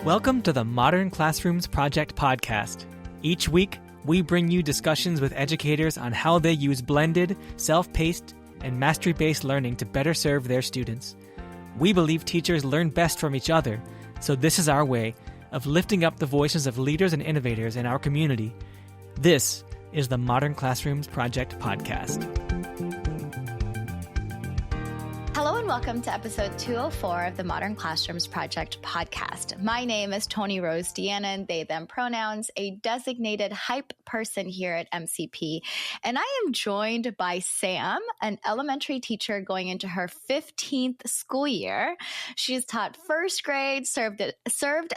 Welcome to the Modern Classrooms Project podcast. Each week, we bring you discussions with educators on how they use blended, self-paced, and mastery-based learning to better serve their students. We believe teachers learn best from each other, so this is our way of lifting up the voices of leaders and innovators in our community. This is the Modern Classrooms Project podcast. Hello and welcome to episode 204 of the Modern Classrooms Project podcast. My name is Toni Rose, Deanna, they, them pronouns, a designated hype person here at MCP. And I am joined by Sam, an elementary teacher going into her 15th school year. She's taught first grade, served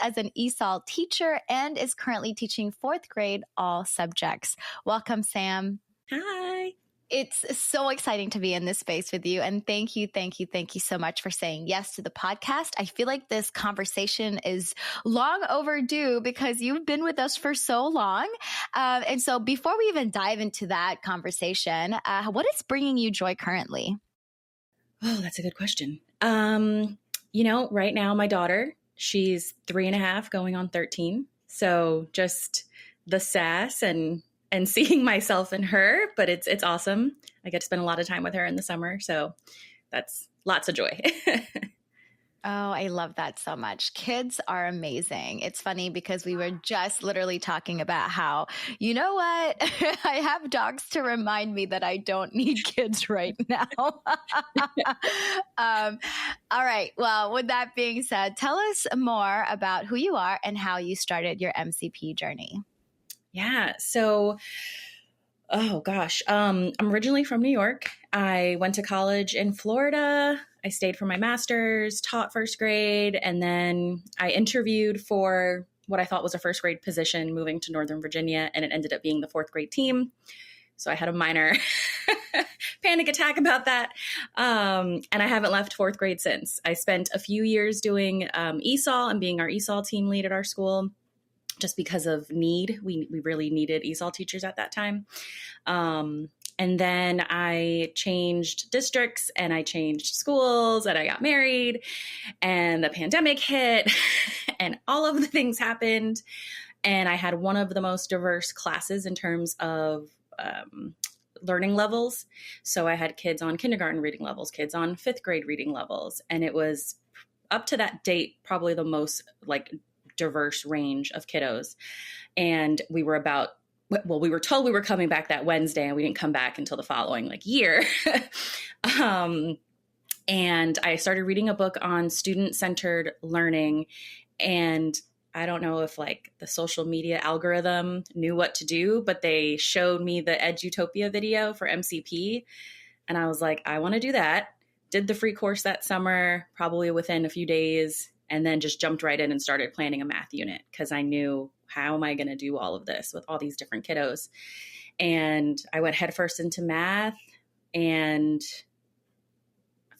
as an ESOL teacher, and is currently teaching fourth grade all subjects. Welcome, Sam. Hi. It's so exciting to be in this space with you. And thank you so much for saying yes to the podcast. I feel like this conversation is long overdue because you've been with us for so long. And so before we even dive into that conversation, what is bringing you joy currently? Oh, that's a good question. Right now, my daughter, she's 3.5 going on 13. So just the sass and seeing myself in her, but it's awesome. I get to spend a lot of time with her in the summer, so that's lots of joy. Oh, I love that so much. Kids are amazing. It's funny because we were just literally talking about how, you know what? I have dogs to remind me that I don't need kids right now. All right. Well, with that being said, tell us more about who you are and how you started your MCP journey. Yeah. So, I'm originally from New York. I went to college in Florida. I stayed for my master's, taught first grade, and then I interviewed for what I thought was a first grade position moving to Northern Virginia, and it ended up being the fourth grade team. So I had a minor panic attack about that. And I haven't left fourth grade since. I spent a few years doing ESOL and being our ESOL team lead at our school. Just because of need. We really needed ESOL teachers at that time. And then I changed districts and I changed schools and I got married and the pandemic hit and all of the things happened. And I had one of the most diverse classes in terms of learning levels. So I had kids on kindergarten reading levels, kids on fifth grade reading levels. And it was up to that date, probably the most diverse range of kiddos. And we were told we were coming back that Wednesday and we didn't come back until the following year. And I started reading a book on student-centered learning. And I don't know if the social media algorithm knew what to do, but they showed me the Edutopia video for MCP. And I was like, I want to do that. Did the free course that summer, probably within a few days. And then just jumped right in and started planning a math unit because I knew, how am I going to do all of this with all these different kiddos? And I went headfirst into math, and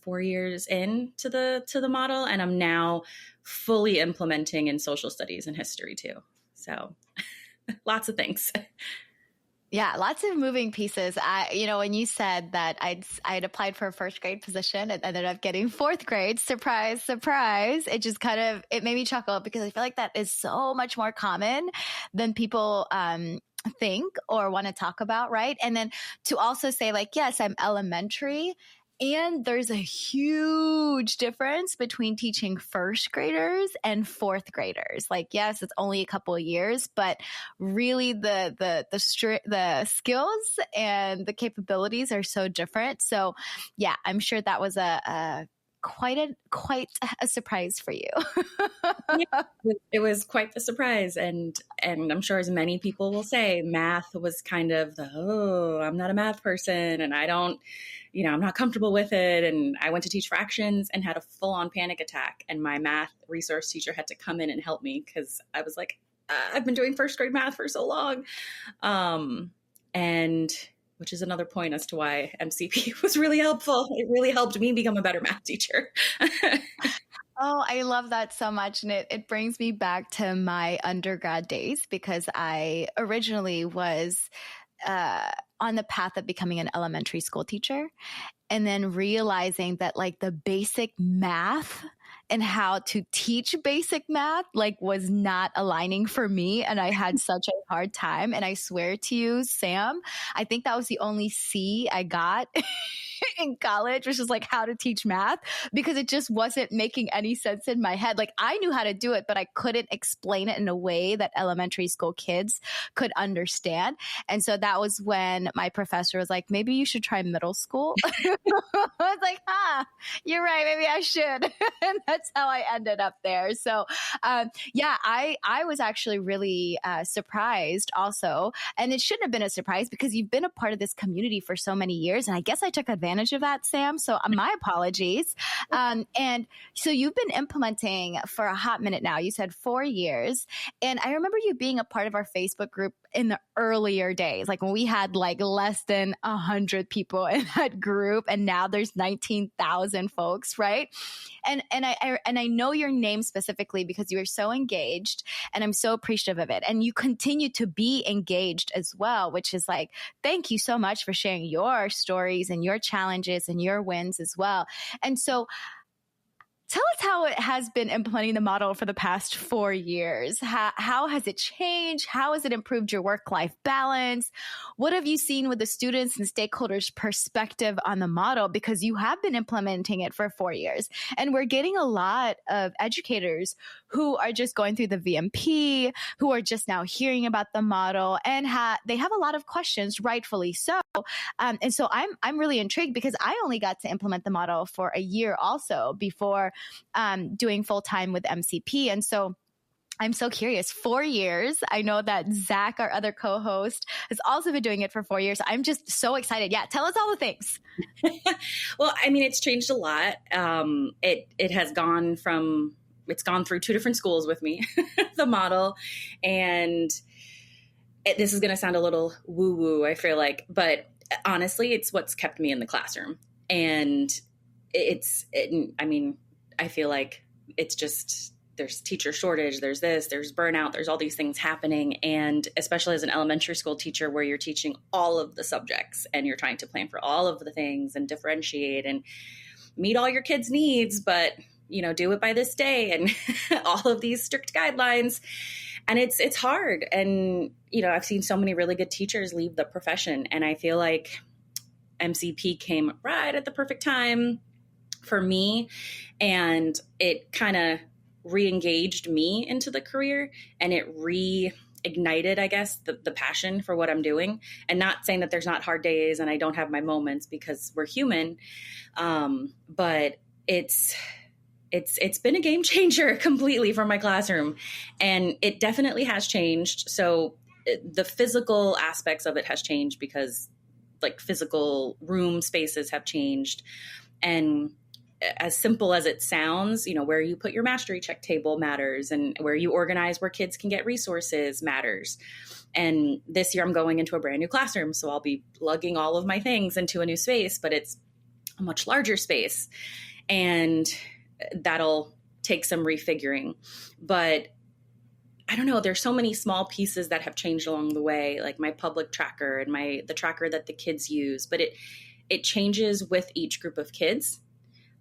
4 years into the model, and I'm now fully implementing in social studies and history too. So lots of things. Yeah, lots of moving pieces. When you said that I'd applied for a first grade position and ended up getting fourth grade, surprise, surprise. It just it made me chuckle because I feel like that is so much more common than people think or want to talk about, right? And then to also say yes, I'm elementary. And there's a huge difference between teaching first graders and fourth graders. Yes, it's only a couple of years, but really the skills and the capabilities are so different. So yeah, I'm sure that was quite a surprise for you. Yeah, it was quite the surprise. And I'm sure, as many people will say, math was kind of I'm not a math person and I don't, I'm not comfortable with it. And I went to teach fractions and had a full-on panic attack. And my math resource teacher had to come in and help me because I was like, I've been doing first grade math for so long. And which is another point as to why MCP was really helpful. It really helped me become a better math teacher. Oh, I love that so much. And it brings me back to my undergrad days because I originally was on the path of becoming an elementary school teacher and then realizing that the basic math and how to teach basic math like was not aligning for me. And I had such a hard time. And I swear to you, Sam, I think that was the only C I got in college, which is like how to teach math, because it just wasn't making any sense in my head. Like I knew how to do it, but I couldn't explain it in a way that elementary school kids could understand. And so that was when my professor was like, maybe you should try middle school. I was like, you're right. Maybe I should. And that's how I ended up there. So yeah, I was actually really surprised also. And it shouldn't have been a surprise because you've been a part of this community for so many years. And I guess I took advantage of that, Sam. So my apologies. And so you've been implementing for a hot minute now. You said 4 years. And I remember you being a part of our Facebook group in the earlier days, like when we had like less than 100 people in that group, and now there's 19,000 folks, right? And I know your name specifically because you are so engaged, and I'm so appreciative of it. And you continue to be engaged as well, which is like, thank you so much for sharing your stories and your challenges and your wins as well. And so tell us how it has been implementing the model for the past 4 years. How has it changed? How has it improved your work-life balance? What have you seen with the students and stakeholders' perspective on the model? Because you have been implementing it for 4 years. And we're getting a lot of educators who are just going through the VMP, who are just now hearing about the model, and they have a lot of questions, rightfully so. And so I'm really intrigued because I only got to implement the model for a year also before doing full time with MCP. And so I'm so curious. 4 years. I know that Zach, our other co-host, has also been doing it for 4 years. I'm just so excited. Yeah. Tell us all the things. Well, I mean, it's changed a lot. It has gone it's gone through 2 different schools with me, the model. And this is going to sound a little woo-woo, I feel like, but honestly, it's what's kept me in the classroom. And I feel like it's just, there's teacher shortage, there's burnout, there's all these things happening. And especially as an elementary school teacher where you're teaching all of the subjects and you're trying to plan for all of the things and differentiate and meet all your kids' needs, but do it by this day and all of these strict guidelines. And it's hard. And, I've seen so many really good teachers leave the profession. And I feel like MCP came right at the perfect time for me. And it kind of re-engaged me into the career, and it reignited, I guess, the passion for what I'm doing. And not saying that there's not hard days and I don't have my moments, because we're human. But it's been a game changer completely for my classroom, and it definitely has changed. So the physical aspects of it has changed because like physical room spaces have changed. And as simple as it sounds, where you put your mastery check table matters, and where you organize where kids can get resources matters. And this year I'm going into a brand new classroom, so I'll be lugging all of my things into a new space, but it's a much larger space, and that'll take some refiguring. But I don't know, there's so many small pieces that have changed along the way, like my public tracker and the tracker that the kids use, but it changes with each group of kids.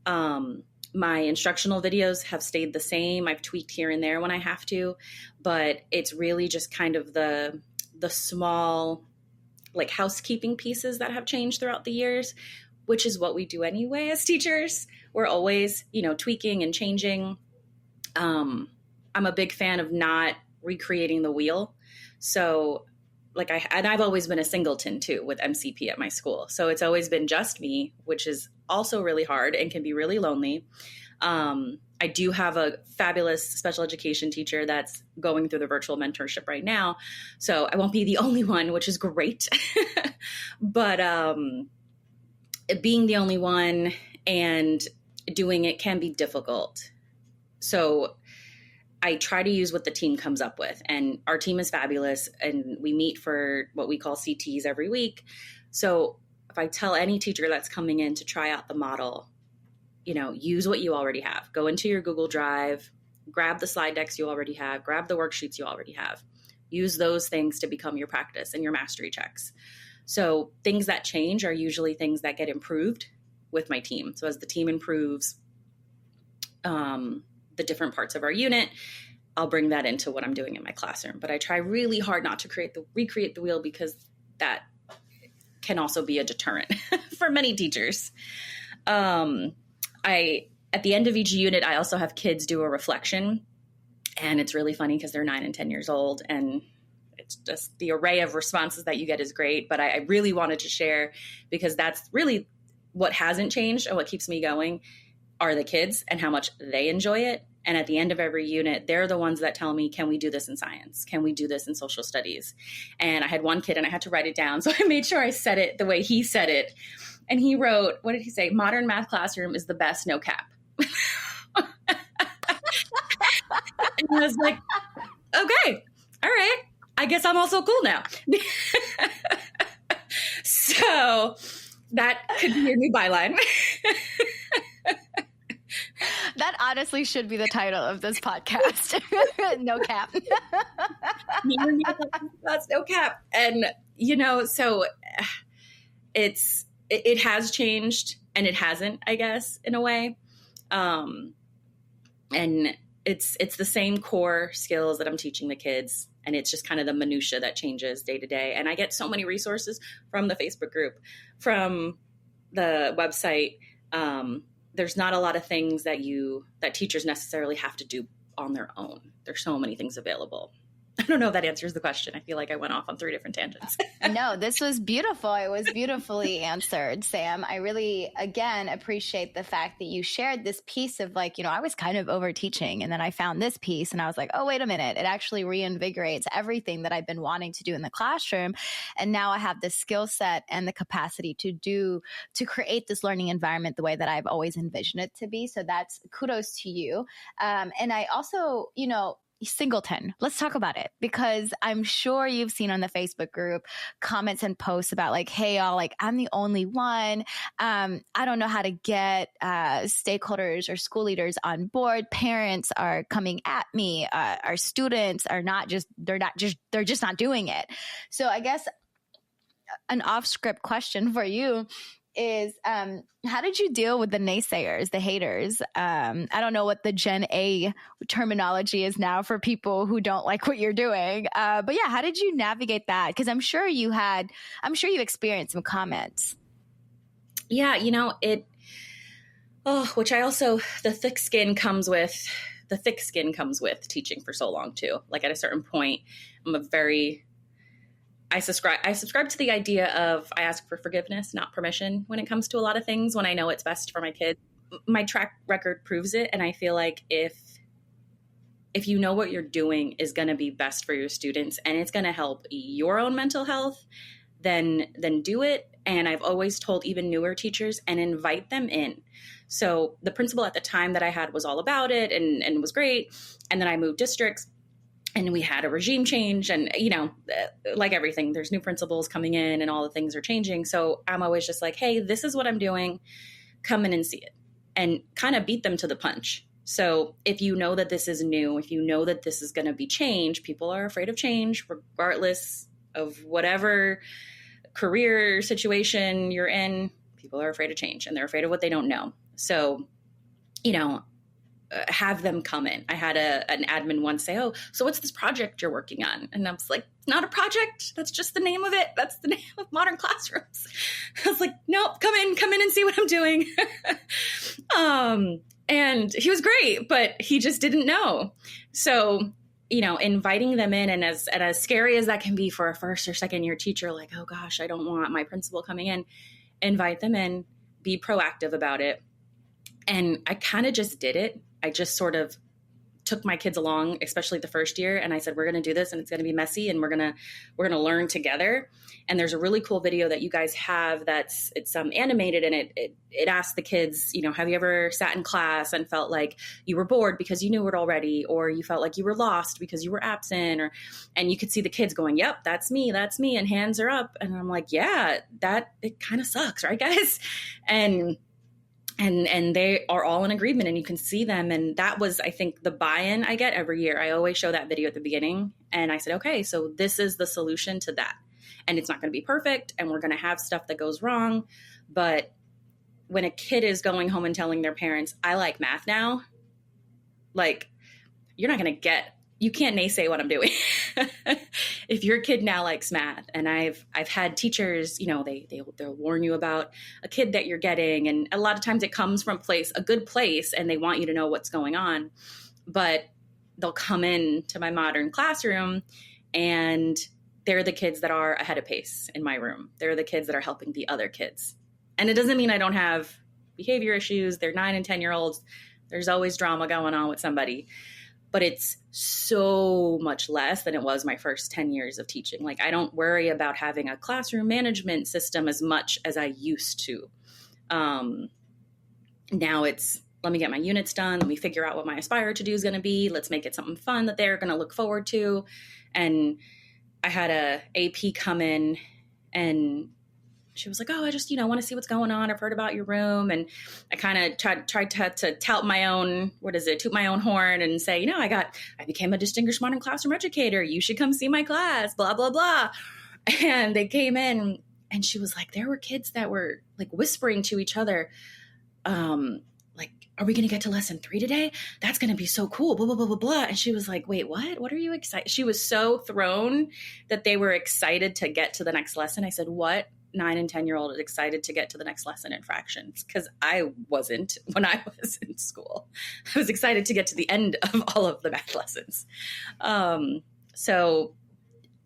My instructional videos have stayed the same. I've tweaked here and there when I have to, but it's really just kind of the small like housekeeping pieces that have changed throughout the years, which is what we do anyway as teachers. We're always, tweaking and changing. I'm a big fan of not recreating the wheel. So I've always been a singleton too with MCP at my school. So it's always been just me, which is also really hard and can be really lonely. I do have a fabulous special education teacher that's going through the virtual mentorship right now. So I won't be the only one, which is great. But being the only one and doing it can be difficult. So I try to use what the team comes up with, and our team is fabulous, and we meet for what we call CTs every week. So if I tell any teacher that's coming in to try out the model, use what you already have. Go into your Google Drive, grab the slide decks you already have, grab the worksheets you already have. Use those things to become your practice and your mastery checks. So things that change are usually things that get improved with my team. So as the team improves, the different parts of our unit, I'll bring that into what I'm doing in my classroom. But I try really hard not to recreate the wheel, because that can also be a deterrent for many teachers. At the end of each unit, I also have kids do a reflection, and it's really funny because they're 9 and 10 years old, and it's just the array of responses that you get is great. But I really wanted to share, because that's really what hasn't changed and what keeps me going are the kids and how much they enjoy it. And at the end of every unit, they're the ones that tell me, can we do this in science? Can we do this in social studies? And I had one kid and I had to write it down. So I made sure I said it the way he said it. And he wrote, what did he say? Modern math classroom is the best, no cap. And I was like, okay, all right. I guess I'm also cool now. So that could be your new byline. That honestly should be the title of this podcast. No cap. That's no cap. And, so it has changed and it hasn't, I guess, in a way. And it's the same core skills that I'm teaching the kids. And it's just kind of the minutia that changes day to day. And I get so many resources from the Facebook group, from the website. There's not a lot of things that teachers necessarily have to do on their own. There's so many things available. I don't know if that answers the question. I feel like I went off on 3 different tangents. No, this was beautiful. It was beautifully answered, Sam. I really, again, appreciate the fact that you shared this piece of I was kind of over teaching, and then I found this piece and I was like, oh, wait a minute. It actually reinvigorates everything that I've been wanting to do in the classroom. And now I have the skill set and the capacity to create this learning environment the way that I've always envisioned it to be. So that's kudos to you. And I also, Singleton. Let's talk about it, because I'm sure you've seen on the Facebook group comments and posts about hey, y'all, I'm the only one. I don't know how to get stakeholders or school leaders on board. Parents are coming at me. Our students are they're just not doing it. So I guess an off-script question for you is how did you deal with the naysayers, the haters? I don't know what the Gen A terminology is now for people who don't like what you're doing. But yeah, how did you navigate that? Because I'm sure you experienced some comments. Yeah, which I also, the thick skin comes with teaching for so long too. At a certain point, I subscribe to the idea of I ask for forgiveness, not permission, when it comes to a lot of things, when I know it's best for my kids. My track record proves it. And I feel like if you know what you're doing is going to be best for your students and it's going to help your own mental health, then do it. And I've always told even newer teachers and invite them in. So the principal at the time that I had was all about it and was great. And then I moved districts. And we had a regime change and, like everything, there's new principals coming in and all the things are changing. So I'm always just like, hey, this is what I'm doing. Come in and see it, and kind of beat them to the punch. So if you know that this is new, if you know that this is going to be change, people are afraid of change, regardless of whatever career situation you're in. People are afraid of change and they're afraid of what they don't know. So, have them come in. I had an admin once say, oh, so what's this project you're working on? And I was like, not a project. That's just the name of it. That's the name of modern classrooms. I was like, nope, come in and see what I'm doing. And he was great, but he just didn't know. So, inviting them in, and as scary as that can be for a first or second year teacher, like, oh gosh, I don't want my principal coming in, invite them in, be proactive about it. And I kind of just did it. I just sort of took my kids along, especially the first year. And I said, we're going to do this and it's going to be messy and we're going to learn together. And there's a really cool video that you guys have it's animated, and it asks the kids, have you ever sat in class and felt like you were bored because you knew it already, or you felt like you were lost because you were absent, and you could see the kids going, yep, that's me. And hands are up. And I'm like, yeah, it kind of sucks. Right, guys? And they are all in agreement, and you can see them. And that was, I think, the buy-in I get every year. I always show that video at the beginning. And I said, okay, so this is the solution to that. And it's not going to be perfect, and we're going to have stuff that goes wrong. But when a kid is going home and telling their parents, I like math now, Like, you're not going to get, you can't naysay what I'm doing. If your kid now likes math, and I've had teachers, you know, they'll warn you about a kid that you're getting. And a lot of times it comes from a good place, and they want you to know what's going on. But they'll come in to my modern classroom, and they're the kids that are ahead of pace in my room. They're the kids that are helping the other kids. And it doesn't mean I don't have behavior issues. They're 9 and 10-year-olds. There's always drama going on with somebody. But it's so much less than it was my first 10 years of teaching. Like, I don't worry about having a classroom management system as much as I used to. Now it's, let me get my units done. Let me figure out what my Aspire to do is going to be. Let's make it something fun that they're going to look forward to. And I had a AP come in, and she was like, oh, I just, want to see what's going on. I've heard about your room. And I kind of tried to tout my own, toot my own horn and say, I became a distinguished modern classroom educator. You should come see my class, blah, blah, blah. And they came in, and she was like, there were kids that were like whispering to each other, like, are we going to get to lesson 3 today? That's going to be so cool, blah, blah, blah, blah, blah. And she was like, wait, what? What are you excited? She was so thrown that they were excited to get to the next lesson. I said, what 9 and 10-year-old is excited to get to the next lesson in fractions? Because I wasn't when I was in school. I was excited to get to the end of all of the math lessons. So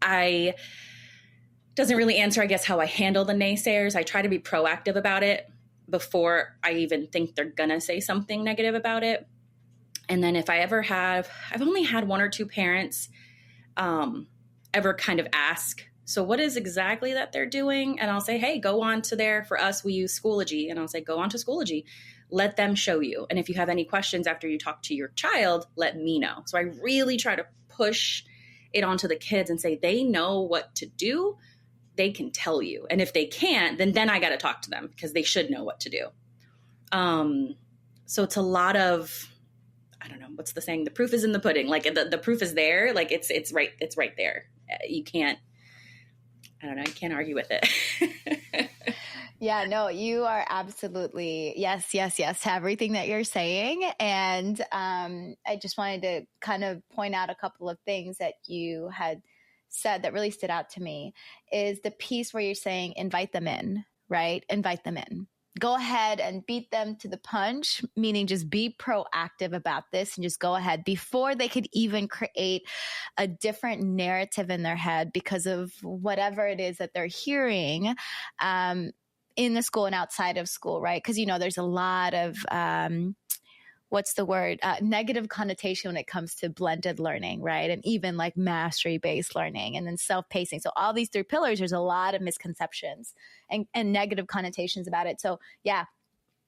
I doesn't really answer, I guess, how I handle the naysayers. I try to be proactive about it before I even think they're going to say something negative about it. And then if I ever I've only had 1 or 2 parents ever kind of ask, so what is exactly that they're doing? And I'll say, hey, go on to for us, we use Schoology. And I'll say, go on to Schoology, let them show you. And if you have any questions after you talk to your child, let me know. So I really try to push it onto the kids and say, they know what to do. They can tell you. And if they can't, then I got to talk to them, because they should know what to do. So it's a lot of, I don't know, what's the saying? The proof is in the pudding. Like the proof is there. Like it's right there. You can't, I don't know, you can't argue with it. Yeah, no, you are absolutely yes to everything that you're saying. And I just wanted to kind of point out a couple of things that you had said that really stood out to me. Is the piece where you're saying invite them in, right? Invite them in. Go ahead and beat them to the punch, meaning just be proactive about this and just go ahead before they could even create a different narrative in their head because of whatever it is that they're hearing in the school and outside of school, right? Because, there's a lot of negative connotation when it comes to blended learning, right? And even like mastery-based learning and then self-pacing. So all these 3 pillars, there's a lot of misconceptions and negative connotations about it. So yeah,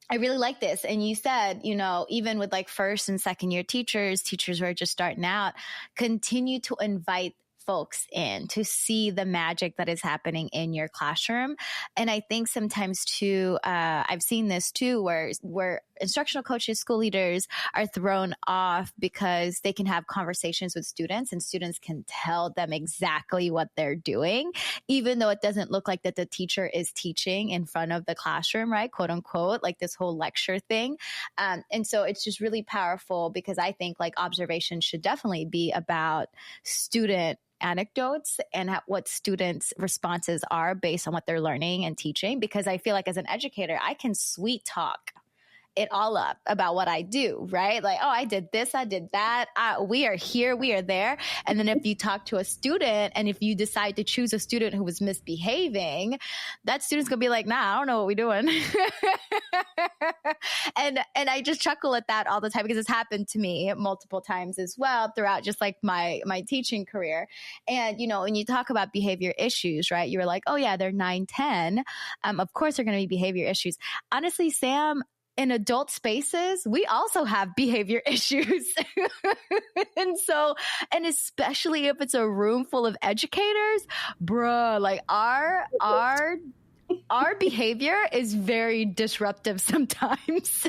I really like this. And you said, even with like 1st and 2nd year teachers who are just starting out, continue to invite folks in to see the magic that is happening in your classroom. And I think sometimes too, I've seen this too, where instructional coaches, school leaders are thrown off because they can have conversations with students and students can tell them exactly what they're doing, even though it doesn't look like that the teacher is teaching in front of the classroom, right? Quote unquote, like this whole lecture thing. And so it's just really powerful because I think like observation should definitely be about student anecdotes and what students' responses are based on what they're learning and teaching. Because I feel like as an educator, I can sweet talk it all up about what I do, right? Like, oh, I did this, I did that. We are here, we are there. And then if you talk to a student and if you decide to choose a student who was misbehaving, that student's gonna be like, nah, I don't know what we're doing. and I just chuckle at that all the time because it's happened to me multiple times as well throughout just like my teaching career. And, when you talk about behavior issues, right? You were like, oh yeah, they're 9, 10. Of course, they're going to be behavior issues. Honestly, Sam, in adult spaces, we also have behavior issues. and especially if it's a room full of educators, bruh, like our our behavior is very disruptive sometimes.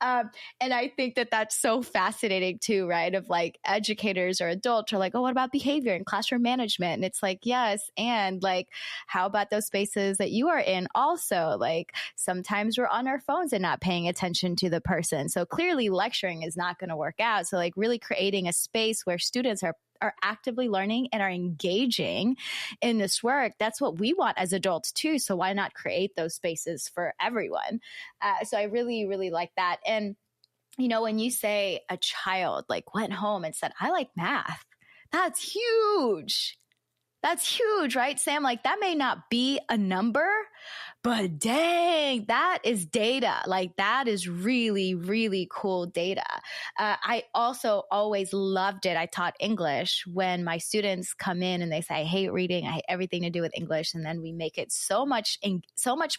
And I think that that's so fascinating too, right? Of like educators or adults are like, oh, what about behavior and classroom management? And it's like, yes. And like, how about those spaces that you are in also? Like sometimes we're on our phones and not paying attention to the person. So clearly lecturing is not going to work out. So like really creating a space where students are actively learning and are engaging in this work. That's what we want as adults too. So why not create those spaces for everyone? So I really, really like that. And, you know, when you say a child like went home and said, I like math, that's huge. That's huge, right, Sam? Like that may not be a number, but dang, that is data. Like that is really, really cool data. I also always loved it. I taught English when my students come in and they say, I hate reading. I hate everything to do with English. And then we make it so much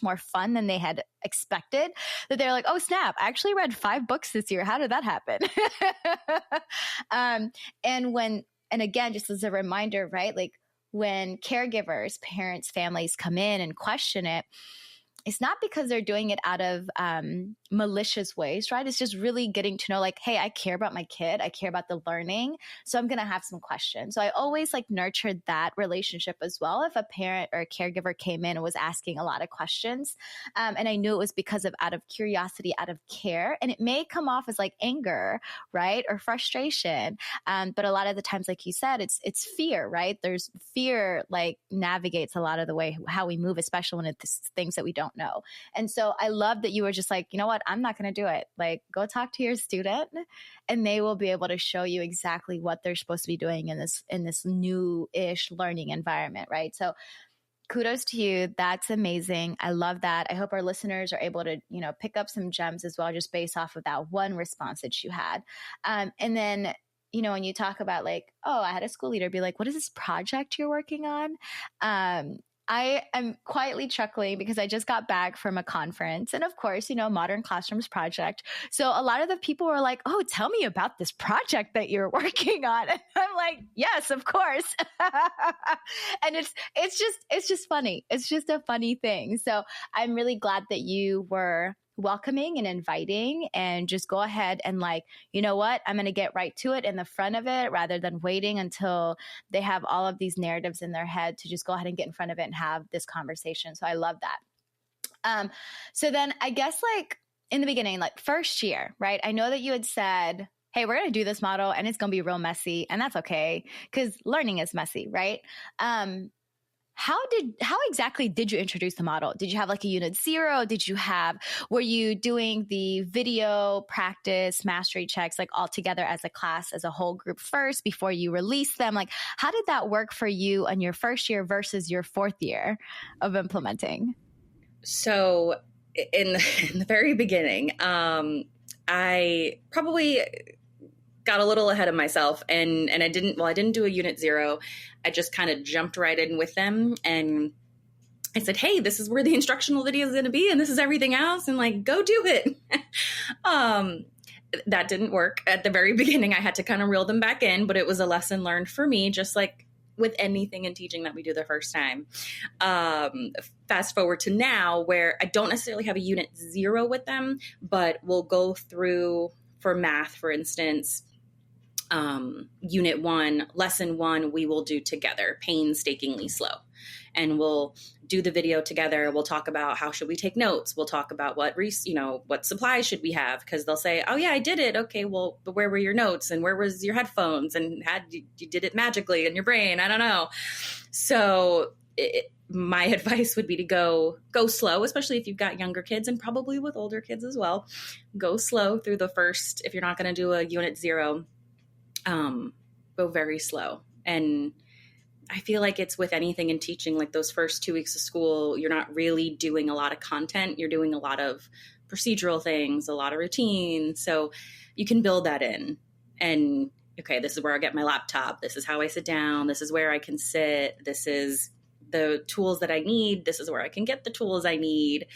more fun than they had expected that they're like, oh, snap. I actually read 5 books this year. How did that happen? And again, just as a reminder, right? Like, when caregivers, parents, families come in and question it, it's not because they're doing it out of malicious ways, right? It's just really getting to know like, hey, I care about my kid. I care about the learning. So I'm going to have some questions. So I always like nurtured that relationship as well. If a parent or a caregiver came in and was asking a lot of questions, and I knew it was because of out of curiosity, out of care, and it may come off as like anger, right? Or frustration. But a lot of the times, like you said, it's fear, right? There's fear like navigates a lot of the way how we move, especially when it's things that we don't know. And so I love that you were just like, you know what, I'm not going to do it. Like, go talk to your student and they will be able to show you exactly what they're supposed to be doing in this new-ish learning environment, right? So kudos to you. That's amazing. I love that. I hope our listeners are able to, you know, pick up some gems as well, just based off of that one response that you had. And then, you know, when you talk about like, oh, I had a school leader be like, what is this project you're working on? I am quietly chuckling because I just got back from a conference and of course, you know, Modern Classrooms project. So a lot of the people were like, oh, tell me about this project that you're working on. And I'm like, yes, of course. And it's just funny. It's just a funny thing. So I'm really glad that you were welcoming and inviting and just go ahead and like, you know what, I'm going to get right to it in the front of it rather than waiting until they have all of these narratives in their head to just go ahead and get in front of it and have this conversation. So I love that. So then I guess like in the beginning, like first year, right? I know that you had said, hey, we're going to do this model and it's going to be real messy and that's okay because learning is messy, right? How exactly did you introduce the model? Did you have like a unit 0? Were you doing the video practice mastery checks like all together as a class, as a whole group first before you released them? Like, how did that work for you on your first year versus your 4th year of implementing? So in the very beginning, I probably got a little ahead of myself and I didn't do a unit 0. I just kind of jumped right in with them and I said, hey, this is where the instructional video is going to be and this is everything else and like, go do it. That didn't work at the very beginning. I had to kind of reel them back in, but it was a lesson learned for me, just like with anything in teaching that we do the first time. Fast forward to now where I don't necessarily have a unit 0 with them, but we'll go through for math, for instance, unit 1, lesson 1, we will do together, painstakingly slow. And we'll do the video together. We'll talk about how should we take notes. We'll talk about what supplies should we have? Because they'll say, oh yeah, I did it. Okay, well, but where were your notes? And where was your headphones? And you did it magically in your brain? I don't know. So my advice would be to go slow, especially if you've got younger kids and probably with older kids as well. Go slow through the first, if you're not going to do a unit 0, go very slow. And I feel like it's with anything in teaching, like those first 2 weeks of school, you're not really doing a lot of content. You're doing a lot of procedural things, a lot of routine. So you can build that in and, okay, this is where I get my laptop. This is how I sit down. This is where I can sit. This is the tools that I need. This is where I can get the tools I need.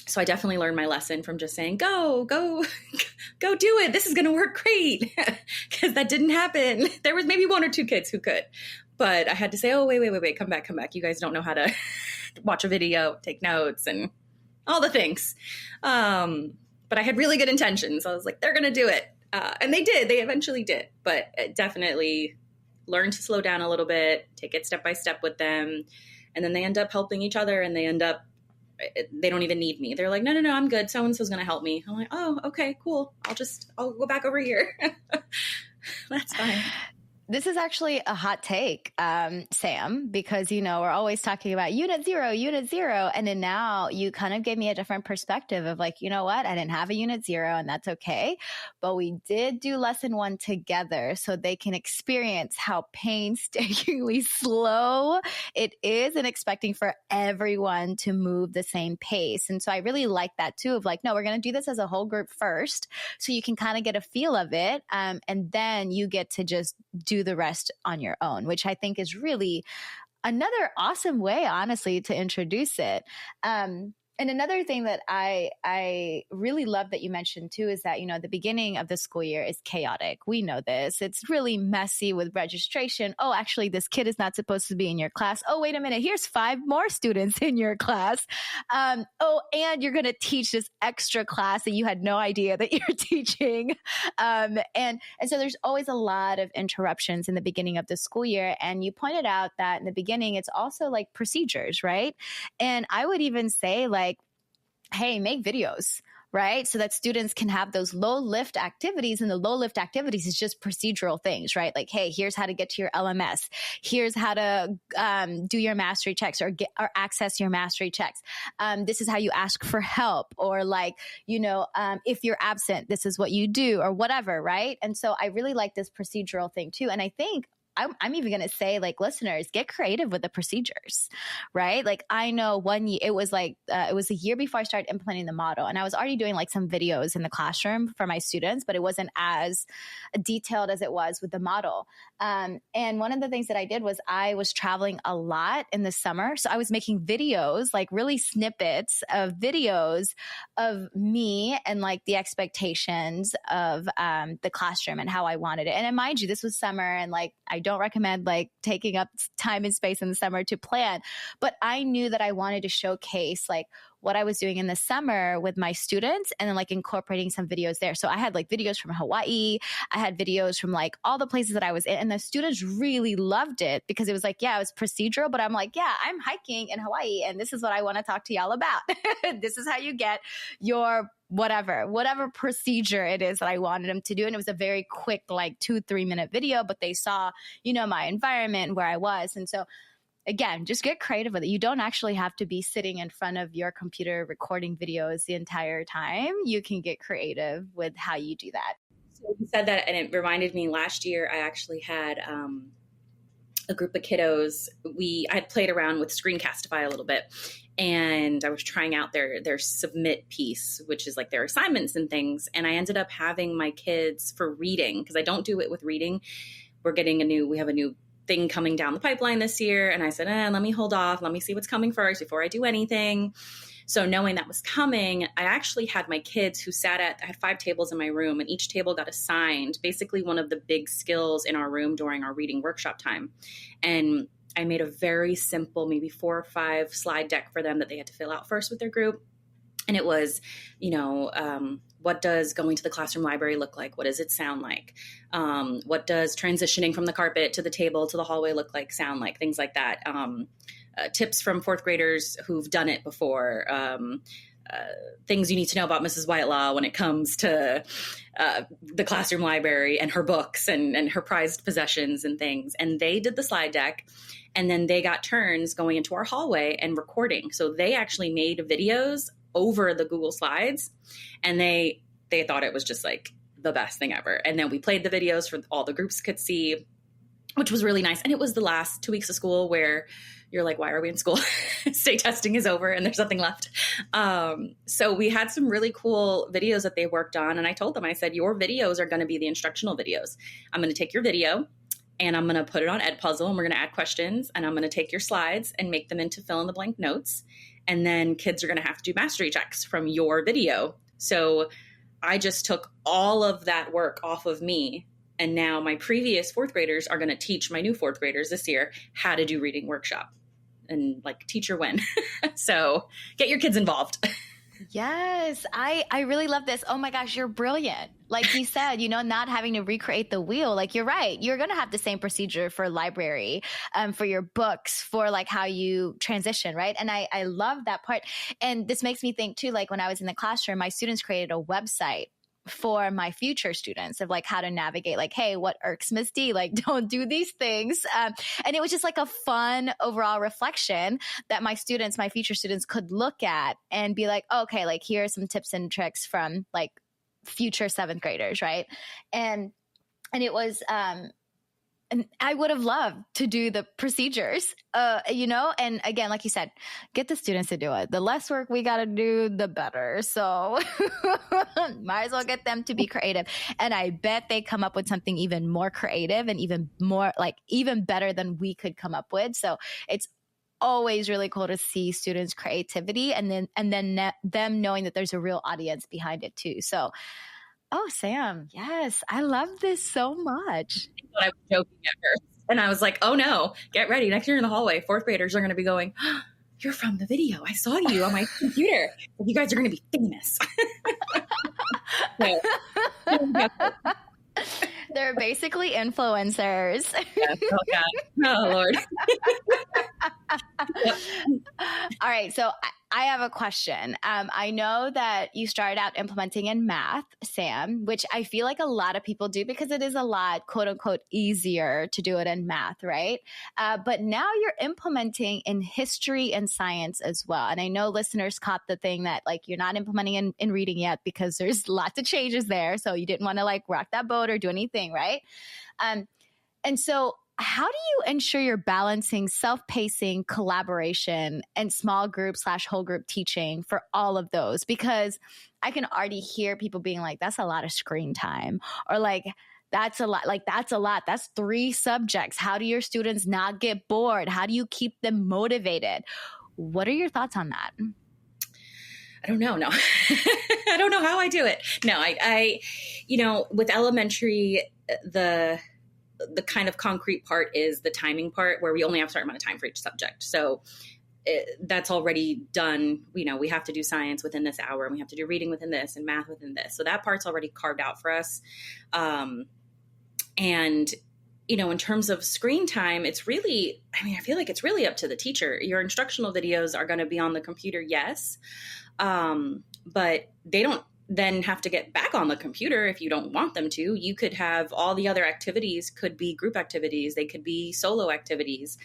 So I definitely learned my lesson from just saying, go do it. This is going to work great. Because that didn't happen. There was maybe 1 or 2 kids who could, But I had to say, oh, wait, come back. You guys don't know how to watch a video, take notes, and all the things. But I had really good intentions. I was like, they're going to do it. And they did. They eventually did. But definitely learn to slow down a little bit, take it step by step with them. And then they end up helping each other, and they don't even need me. They're like, no, I'm good. So-and-so's going to help me. I'm like, oh, okay, cool. I'll go back over here. That's fine. This is actually a hot take, Sam, because, we're always talking about unit zero. And then now you kind of gave me a different perspective of like, you know what? I didn't have a unit zero, and that's okay. But we did do lesson 1 together so they can experience how painstakingly slow it is, and expecting for everyone to move the same pace. And so I really like that too, of like, no, we're going to do this as a whole group first, so you can kind of get a feel of it. And then you get to just do the rest on your own, which I think is really another awesome way, honestly, to introduce it. And another thing that I really love that you mentioned too is that, the beginning of the school year is chaotic. We know this. It's really messy with registration. Oh, actually, this kid is not supposed to be in your class. Oh, wait a minute. Here's 5 more students in your class. Oh, and you're going to teach this extra class that you had no idea that you're teaching. And so there's always a lot of interruptions in the beginning of the school year. And you pointed out that in the beginning, it's also like procedures, right? And I would even say like, hey, make videos, right? So that students can have those low lift activities, and the low lift activities is just procedural things, right? Like, hey, here's how to get to your LMS. Here's how to do your mastery checks or access your mastery checks. This is how you ask for help, or like, if you're absent, this is what you do, or whatever, right? And so I really like this procedural thing too. And I think I'm even going to say, like, listeners, get creative with the procedures, right? Like, I know one year, it was a year before I started implementing the model, and I was already doing like some videos in the classroom for my students, but it wasn't as detailed as it was with the model. And one of the things that I did was I was traveling a lot in the summer. So I was making videos, like really snippets of videos of me and like the expectations of the classroom and how I wanted it. And mind you, this was summer, and like, I don't recommend like taking up time and space in the summer to plan, but I knew that I wanted to showcase like what I was doing in the summer with my students, and then like incorporating some videos there. So I had like videos from Hawaii. I had videos from like all the places that I was in, and the students really loved it because it was like, yeah, it was procedural, but I'm like, yeah, I'm hiking in Hawaii, and this is what I want to talk to y'all about. This is how you get your whatever procedure it is that I wanted them to do. And it was a very quick, like 2-3 minute video, but they saw, my environment, where I was. And so again, just get creative with it. You don't actually have to be sitting in front of your computer recording videos the entire time. You can get creative with how you do that. So you said that, and it reminded me, last year I actually had a group of kiddos. I had played around with Screencastify a little bit, and I was trying out their submit piece, which is like their assignments and things. And I ended up having my kids, for reading, because I don't do it with reading. We have a new thing coming down the pipeline this year. And I said, let me hold off. Let me see what's coming first before I do anything. So knowing that was coming, I actually had my kids I had 5 tables in my room, and each table got assigned basically one of the big skills in our room during our reading workshop time. And I made a very simple, maybe 4 or 5 slide deck for them that they had to fill out first with their group. And it was, what does going to the classroom library look like? What does it sound like? What does transitioning from the carpet to the table to the hallway sound like? Things like that. Tips from 4th graders who've done it before. Things you need to know about Mrs. Whitelaw when it comes to the classroom library and her books and her prized possessions and things. And they did the slide deck, and then they got turns going into our hallway and recording. So they actually made videos over the Google Slides, and they thought it was just like the best thing ever. And then we played the videos for all the groups could see, which was really nice. And it was the last 2 weeks of school where you're like, why are we in school? State testing is over and there's nothing left. So we had some really cool videos that they worked on. And I told them, I said, your videos are going to be the instructional videos. I'm going to take your video and I'm going to put it on Edpuzzle, and we're going to add questions, and I'm going to take your slides and make them into fill in the blank notes. And then kids are going to have to do mastery checks from your video. So I just took all of that work off of me And now my previous fourth graders are going to teach my new fourth graders this year how to do reading workshop and like teacher win. So get your kids involved. Yes, I really love this. Oh my gosh, you're brilliant. Like you said, not having to recreate the wheel. Like you're right. You're going to have the same procedure for library, for your books, for like how you transition, right? And I love that part. And this makes me think too, like when I was in the classroom, my students created a website for my future students of like how to navigate, like, hey, what irks Miss D? Like, don't do these things. And it was just like a fun overall reflection that my future students could look at and be like, okay, like here are some tips and tricks from like future seventh graders. Right. And it was, and I would have loved to do the procedures, and again, like you said, get the students to do it. The less work we got to do, the better. So might as well get them to be creative. And I bet they come up with something even more creative and even more like even better than we could come up with. So it's always really cool to see students' creativity and then them knowing that there's a real audience behind it too. So oh, Sam, yes, I love this so much. I was joking at first. And I was like, oh no, get ready. Next year in the hallway, fourth graders are going to be going, oh, you're from the video. I saw you on my computer. You guys are going to be famous. They're basically influencers. Yes. Oh, God. Oh, Lord. Yep. All right. So I have a question. I know that you started out implementing in math, Sam, which I feel like a lot of people do because it is a lot, quote unquote, easier to do it in math, right? But now you're implementing in history and science as well. And I know listeners caught the thing that like you're not implementing in reading yet because there's lots of changes there. So you didn't want to like rock that boat or do anything, right? And so how do you ensure you're balancing self-pacing, collaboration, and small group / whole group teaching for all of those? Because I can already hear people being like, that's a lot of screen time, or like, that's a lot. Like, that's a lot. That's 3 subjects. How do your students not get bored? How do you keep them motivated? What are your thoughts on that? I don't know. No, I don't know how I do it. No, I with elementary, the kind of concrete part is the timing part where we only have a certain amount of time for each subject. So that's already done. We have to do science within this hour and we have to do reading within this and math within this. So that part's already carved out for us. And, in terms of screen time, it's really, I feel like it's really up to the teacher. Your instructional videos are going to be on the computer. Yes. But they don't then have to get back on the computer if you don't want them to. You could have all the other activities could be group activities. They could be solo activities.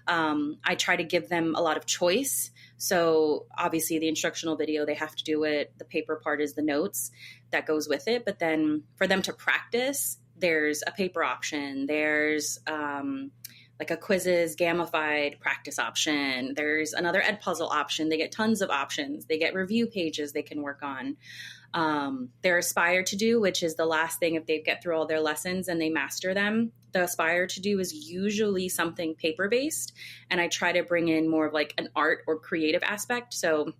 I try to give them a lot of choice. So obviously the instructional video, they have to do it. The paper part is the notes that goes with it. But then for them to practice, there's a paper option. There's like a quizzes, gamified practice option. There's another Edpuzzle option. They get tons of options. They get review pages they can work on. Their Aspire to Do, which is the last thing if they get through all their lessons and they master them. The Aspire to Do is usually something paper-based, and I try to bring in more of like an art or creative aspect. So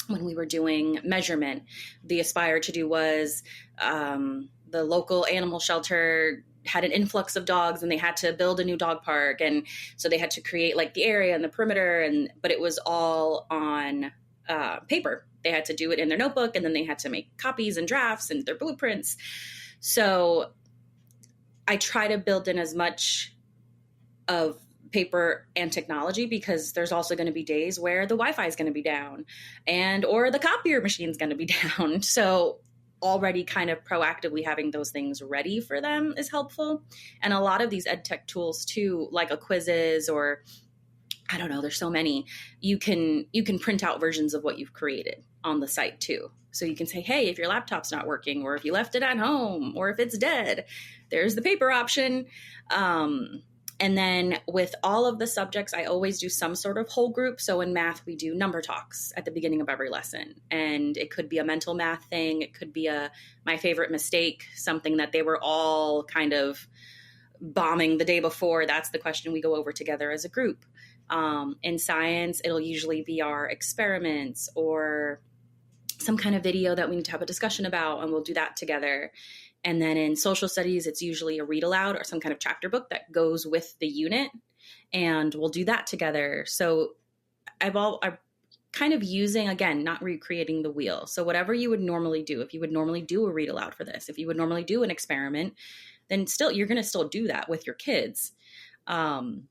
when we were doing measurement, the Aspire to Do was the local animal shelter had an influx of dogs and they had to build a new dog park. And so they had to create like the area and the perimeter, but it was all on paper. They had to do it in their notebook and then they had to make copies and drafts and their blueprints. So I try to build in as much of paper and technology because there's also going to be days where the Wi-Fi is going to be down or the copier machine is going to be down. So already kind of proactively having those things ready for them is helpful. And a lot of these ed tech tools too, like a quizzes or I don't know, there's so many, you can print out versions of what you've created on the site too. So you can say, hey, if your laptop's not working or if you left it at home or if it's dead, there's the paper option. And then with all of the subjects, I always do some sort of whole group. So in math, we do number talks at the beginning of every lesson. And it could be a mental math thing. It could be my favorite mistake, something that they were all kind of bombing the day before. That's the question we go over together as a group. In science, it'll usually be our experiments or some kind of video that we need to have a discussion about, and we'll do that together. And then in social studies, it's usually a read aloud or some kind of chapter book that goes with the unit, and we'll do that together. So I'm kind of using, again, not recreating the wheel. So whatever you would normally do, if you would normally do a read aloud for this, if you would normally do an experiment, then still, you're going to still do that with your kids. And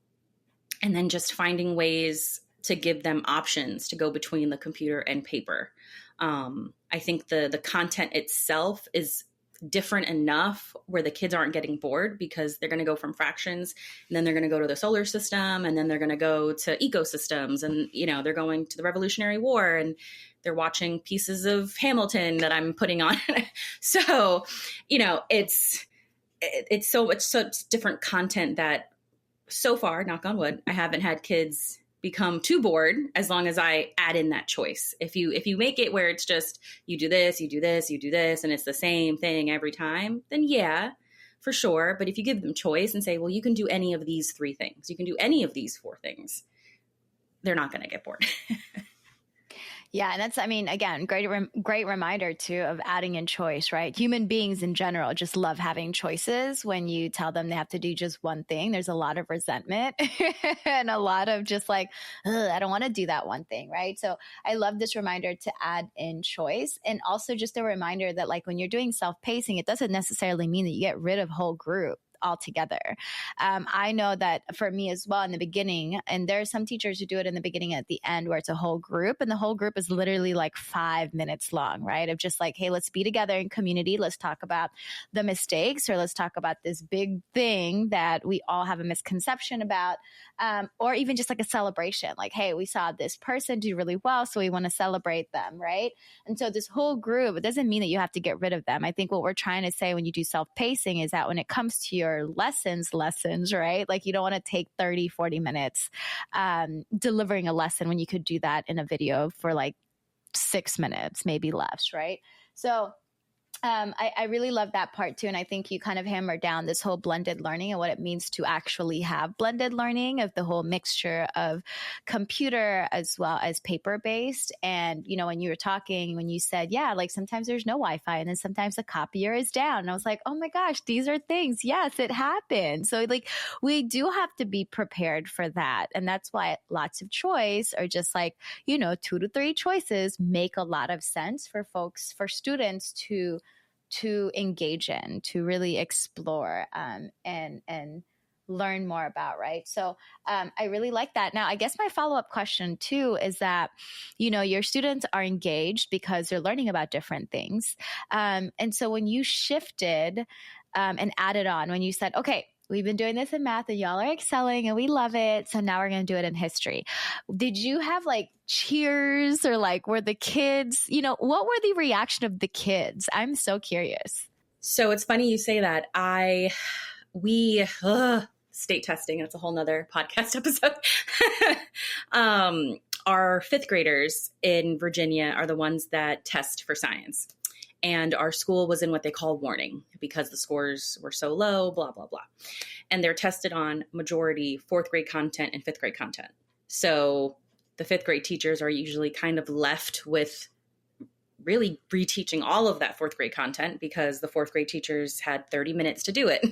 then just finding ways to give them options to go between the computer and paper. I think the content itself is different enough where the kids aren't getting bored, because they're going to go from fractions, and then they're going to go to the solar system, and then they're going to go to ecosystems, and, you know, they're going to the Revolutionary War, and they're watching pieces of Hamilton that I'm putting on. So, you know, it's such different content that so far, knock on wood, I haven't had kids become too bored, as long as I add in that choice. If you make it where it's just, you do this, you do this, you do this, and it's the same thing every time, then yeah, for sure. But if you give them choice and say, well, you can do any of these 3 things, you can do any of these 4 things, they're not going to get bored. Yeah. And that's, I mean, again, great reminder too of adding in choice, right? Human beings in general just love having choices. When you tell them they have to do just one thing, there's a lot of resentment and a lot of just like, I don't want to do that one thing, right? So I love this reminder to add in choice. And also just a reminder that, like, when you're doing self-pacing, it doesn't necessarily mean that you get rid of whole group altogether. I know that for me as well in the beginning, and there are some teachers who do it in the beginning at the end where it's a whole group, and the whole group is literally like 5 minutes long, right? Of just like, hey, let's be together in community. Let's talk about the mistakes, or let's talk about this big thing that we all have a misconception about, or even just like a celebration. Like, hey, we saw this person do really well, so we want to celebrate them, right? And so this whole group, it doesn't mean that you have to get rid of them. I think what we're trying to say when you do self-pacing is that when it comes to your lessons, right? Like, you don't want to take 30, 40 minutes delivering a lesson when you could do that in a video for like 6 minutes, maybe less, right? So I really love that part too. And I think you kind of hammer down this whole blended learning and what it means to actually have blended learning, of the whole mixture of computer as well as paper-based. And, you know, when you were talking, when you said, yeah, like sometimes there's no Wi-Fi and then sometimes the copier is down. And I was like, oh my gosh, these are things. Yes, it happens. So like, we do have to be prepared for that. And that's why lots of choice, or just like, you know, 2 to 3 choices make a lot of sense for folks, for students to engage in, to really explore and learn more about, right? So I really like that. Now, I guess my follow-up question too is that, you know, your students are engaged because they're learning about different things. And so when you shifted and added on, when you said, okay, we've been doing this in math and y'all are excelling and we love it, so now we're going to do it in history. Did you have like cheers, or like, were the kids, you know, what were the reaction of the kids? I'm so curious. So it's funny you say that. We state testing, that's a whole nother podcast episode. Our 5th graders in Virginia are the ones that test for science. And our school was in what they call warning because the scores were so low, blah, blah, blah. And they're tested on majority 4th grade content and 5th grade content. So the 5th grade teachers are usually kind of left with really reteaching all of that 4th grade content, because the 4th grade teachers had 30 minutes to do it.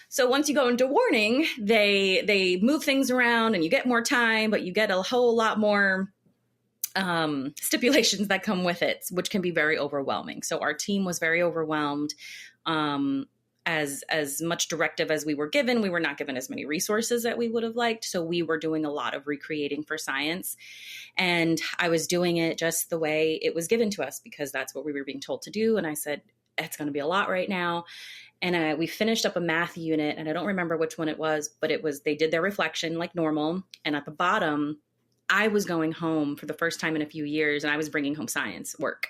So once you go into warning, they move things around and you get more time, but you get a whole lot more stipulations that come with it, which can be very overwhelming. So our team was very overwhelmed. As much directive as we were given, we were not given as many resources that we would have liked. So we were doing a lot of recreating for science. And I was doing it just the way it was given to us, because that's what we were being told to do. And I said, it's going to be a lot right now. And we finished up a math unit, and I don't remember which one it was, but they did their reflection like normal. And at the bottom, I was going home for the first time in a few years, and I was bringing home science work.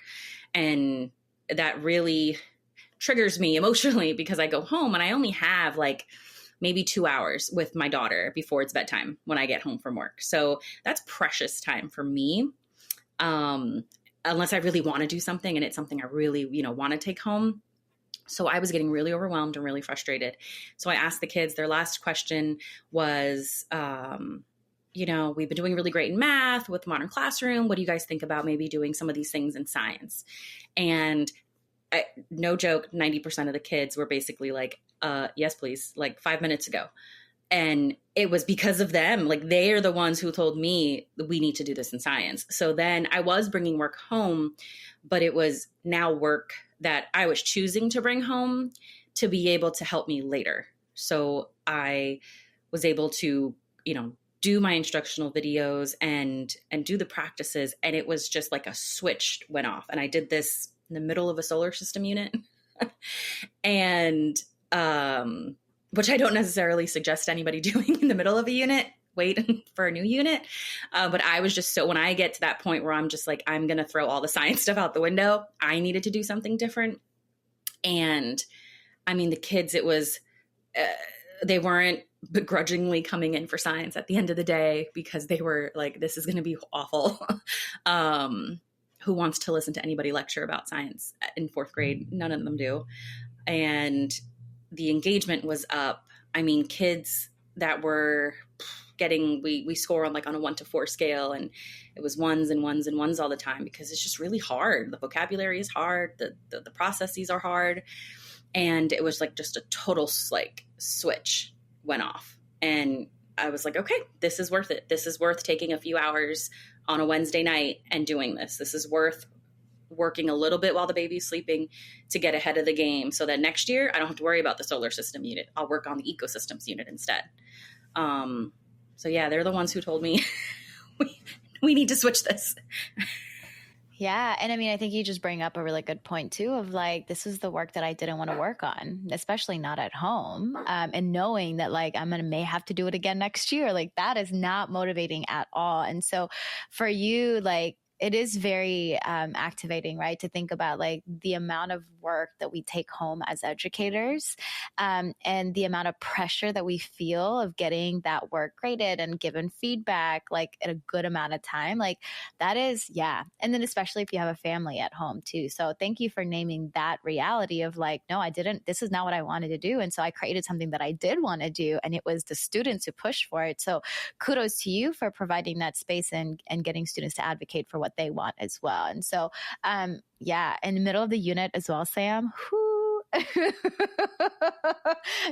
And that really triggers me emotionally, because I go home and I only have like maybe 2 hours with my daughter before it's bedtime when I get home from work. So that's precious time for me. Unless I really want to do something and it's something I really, want to take home. So I was getting really overwhelmed and really frustrated. So I asked the kids, their last question was, we've been doing really great in math with Modern Classroom. What do you guys think about maybe doing some of these things in science? And no joke, 90% of the kids were basically like, yes, please, like 5 minutes ago. And it was because of them. Like, they are the ones who told me we need to do this in science. So then I was bringing work home, but it was now work that I was choosing to bring home to be able to help me later. So I was able to, do my instructional videos and do the practices. And it was just like a switch went off. And I did this in the middle of a solar system unit. And, which I don't necessarily suggest anybody doing in the middle of a unit. Wait for a new unit. But I was just when I get to that point where I'm just like, I'm going to throw all the science stuff out the window, I needed to do something different. And I mean, the kids, it was, they weren't begrudgingly coming in for science at the end of the day because they were like, this is going to be awful. Who wants to listen to anybody lecture about science in fourth grade? None of them do. And the engagement was up. I mean, kids that were getting, we score on a 1 to 4 scale, and it was ones and ones and ones all the time because it's just really hard. The vocabulary is hard. The processes are hard. And it was like just a total switch went off. And I was like, okay, this is worth it. This is worth taking a few hours on a Wednesday night and doing this. This is worth working a little bit while the baby's sleeping to get ahead of the game so that next year I don't have to worry about the solar system unit. I'll work on the ecosystems unit instead. So yeah, they're the ones who told me we need to switch this. Yeah. And I mean, I think you just bring up a really good point too of like, this is the work that I didn't want to work on, especially not at home. And knowing that like, may have to do it again next year, like that is not motivating at all. And so for you, like, it is very activating, right? To think about like the amount of work that we take home as educators and the amount of pressure that we feel of getting that work graded and given feedback like in a good amount of time. Like that is, yeah. And then especially if you have a family at home too. So thank you for naming that reality of like, no, I didn't, this is not what I wanted to do. And so I created something that I did want to do. And it was the students who pushed for it. So kudos to you for providing that space and getting students to advocate for what they want as well. And so, yeah, in the middle of the unit as well, Sam,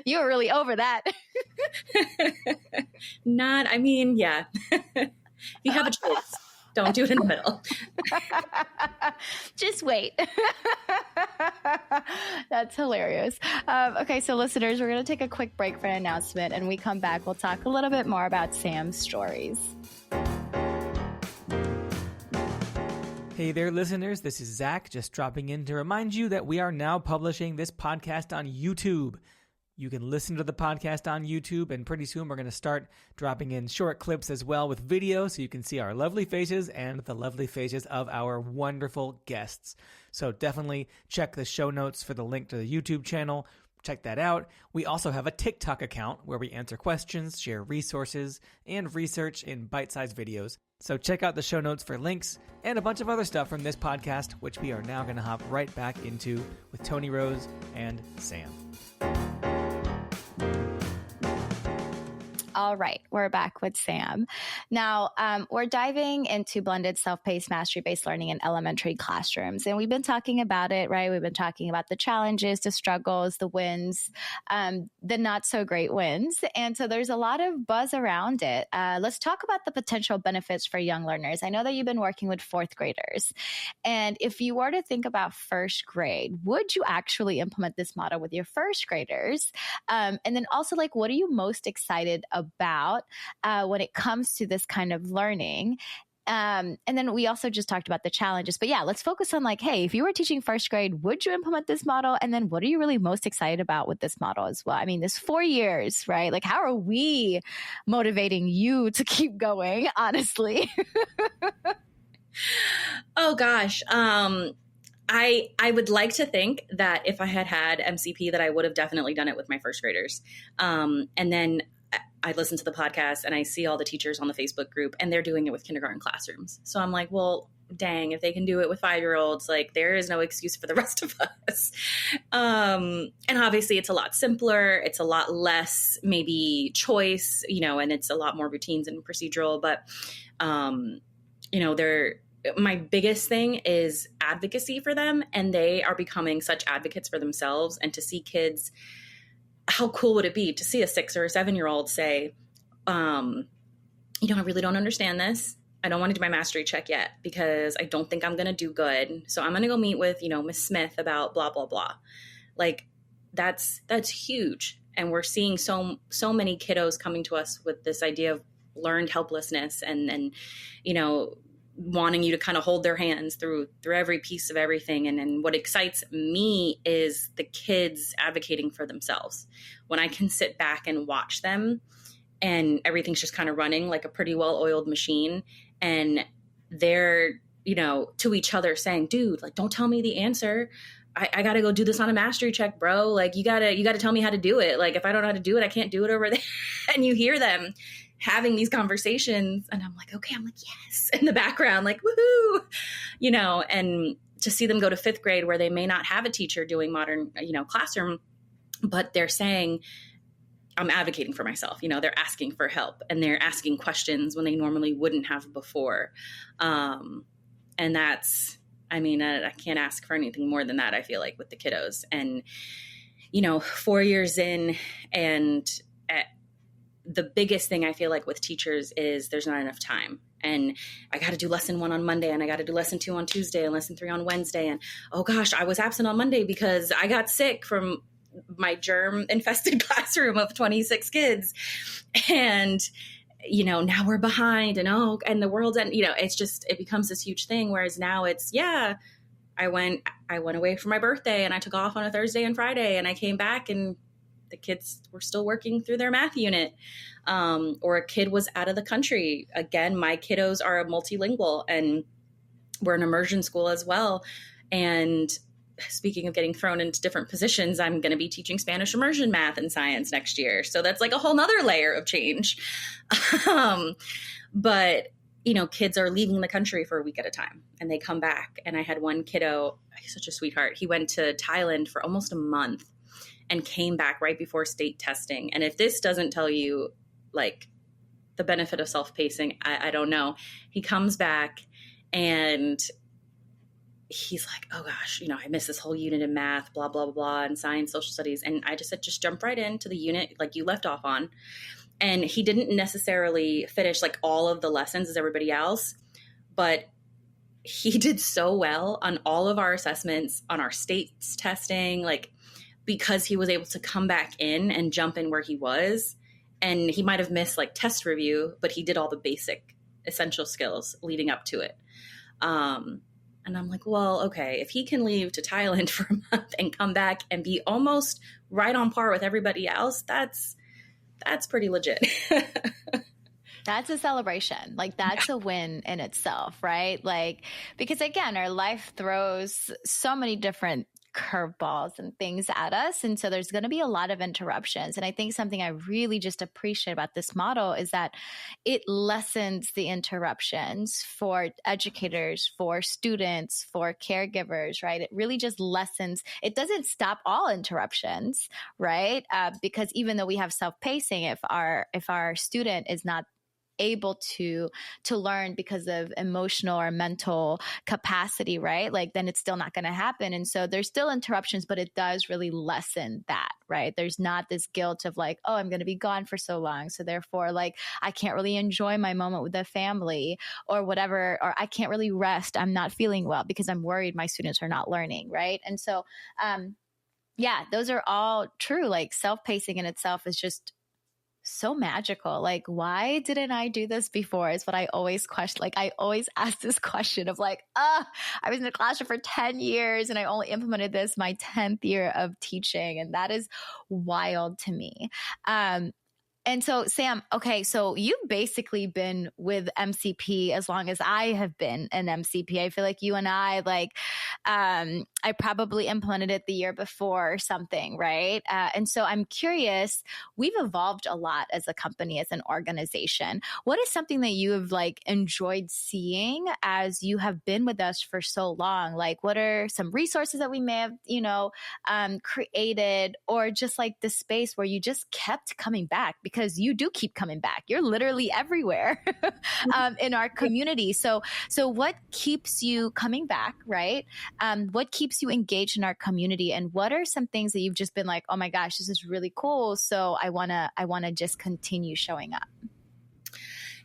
you were really over that. Yeah. You have a choice. Don't do it in the middle. Just wait. That's hilarious. Okay, so listeners, we're going to take a quick break for an announcement. And when we come back, we'll talk a little bit more about Sam's stories. Hey there, listeners. This is Zach, just dropping in to remind you that we are now publishing this podcast on YouTube. You can listen to the podcast on YouTube, and pretty soon we're going to start dropping in short clips as well with video so you can see our lovely faces and the lovely faces of our wonderful guests. So definitely check the show notes for the link to the YouTube channel. Check that out. We also have a TikTok account where we answer questions, share resources, and research in bite-sized videos. So check out the show notes for links and a bunch of other stuff from this podcast, which we are now going to hop right back into with Toni Rose and Sam. All right, we're back with Sam. Now, we're diving into blended self-paced mastery-based learning in elementary classrooms. And we've been talking about it, right? We've been talking about the challenges, the struggles, the wins, the not so great wins. And so there's a lot of buzz around it. Let's talk about the potential benefits for young learners. I know that you've been working with fourth graders. And if you were to think about first grade, would you actually implement this model with your first graders? And then also, like, what are you most excited about when it comes to this kind of learning? And then we also just talked about the challenges, but yeah, let's focus on like, hey, if you were teaching first grade, would you implement this model? And then what are you really most excited about with this model as well? I mean, this 4 years, right? Like, how are we motivating you to keep going, honestly? Oh gosh. I would like to think that if I had MCP that I would have definitely done it with my first graders. And then I listen to the podcast and I see all the teachers on the Facebook group and they're doing it with kindergarten classrooms. So I'm like, well, dang, if they can do it with 5-year-olds, like there is no excuse for the rest of us. And obviously it's a lot simpler. It's a lot less maybe choice, and it's a lot more routines and procedural. But, my biggest thing is advocacy for them. And they are becoming such advocates for themselves. And to see kids, how cool would it be to see a 6 or a 7-year-old say, I really don't understand this. I don't want to do my mastery check yet because I don't think I'm going to do good. So I'm going to go meet with, Miss Smith about blah, blah, blah. Like that's huge. And we're seeing so many kiddos coming to us with this idea of learned helplessness and wanting you to kind of hold their hands through every piece of everything. And what excites me is the kids advocating for themselves. When I can sit back and watch them and everything's just kind of running like a pretty well-oiled machine. And they're, to each other saying, dude, like, don't tell me the answer. I got to go do this on a mastery check, bro. Like you gotta tell me how to do it. Like if I don't know how to do it, I can't do it over there. And you hear them having these conversations and I'm like, okay, I'm like, yes, in the background, like, woohoo, and to see them go to 5th grade where they may not have a teacher doing modern, classroom, but they're saying, I'm advocating for myself. They're asking for help and they're asking questions when they normally wouldn't have before. And that's, I can't ask for anything more than that, I feel like, with the kiddos. And, 4 years in, and the biggest thing I feel like with teachers is there's not enough time. And I got to do lesson 1 on Monday and I got to do lesson 2 on Tuesday and lesson 3 on Wednesday. And, oh gosh, I was absent on Monday because I got sick from my germ infested classroom of 26 kids. And, now we're behind and the world, and, it becomes this huge thing. Whereas now it's, I went away for my birthday and I took off on a Thursday and Friday and I came back and the kids were still working through their math unit. Or a kid was out of the country. Again, my kiddos are multilingual and we're an immersion school as well. And speaking of getting thrown into different positions, I'm going to be teaching Spanish immersion, math, and science next year. So that's like a whole nother layer of change. But, kids are leaving the country for a week at a time and they come back. And I had one kiddo, he's such a sweetheart. He went to Thailand for almost a month and came back right before state testing. And if this doesn't tell you like the benefit of self-pacing, I don't know. He comes back and he's like, oh gosh, I missed this whole unit in math, blah, blah, blah, and science, social studies. And I just said, just jump right into the unit like you left off on. And he didn't necessarily finish like all of the lessons as everybody else, but he did so well on all of our assessments, on our states testing, like because he was able to come back in and jump in where he was. And he might have missed like test review, but he did all the basic essential skills leading up to it. And I'm like, well, okay, if he can leave to Thailand for a month and come back and be almost right on par with everybody else, that's pretty legit. That's a celebration. Like that's a win in itself, right? Like, because again, our life throws so many different curveballs and things at us. And so there's going to be a lot of interruptions. And I think something I really just appreciate about this model is that it lessens the interruptions for educators, for students, for caregivers, right? It really just lessens, it doesn't stop all interruptions, right? Because even though we have self-pacing, if our student is not able to learn because of emotional or mental capacity, right? Like then it's still not going to happen. And so there's still interruptions, but it does really lessen that, right? There's not this guilt of like, oh, I'm going to be gone for so long. So therefore, like, I can't really enjoy my moment with the family or whatever, or I can't really rest. I'm not feeling well because I'm worried my students are not learning, right? And so, yeah, those are all true. Like self-pacing in itself is just so magical. Like, why didn't I do this before is what I always question. Like, I always ask this question of like, I was in the classroom for 10 years and I only implemented this my 10th year of teaching. And that is wild to me. And so, Sam, okay, so you've basically been with MCP as long as I have been an MCP. I feel like you and I, like, I probably implemented it the year before or something, right? And so I'm curious, we've evolved a lot as a company, as an organization. What is something that you have like enjoyed seeing as you have been with us for so long? Like, what are some resources that we may have, created, or just like the space where you just kept coming back, because you do keep coming back. You're literally everywhere in our community. So what keeps you coming back, right? What keeps you engaged in our community, and what are some things that you've just been like, oh my gosh, this is really cool, so I wanna just continue showing up?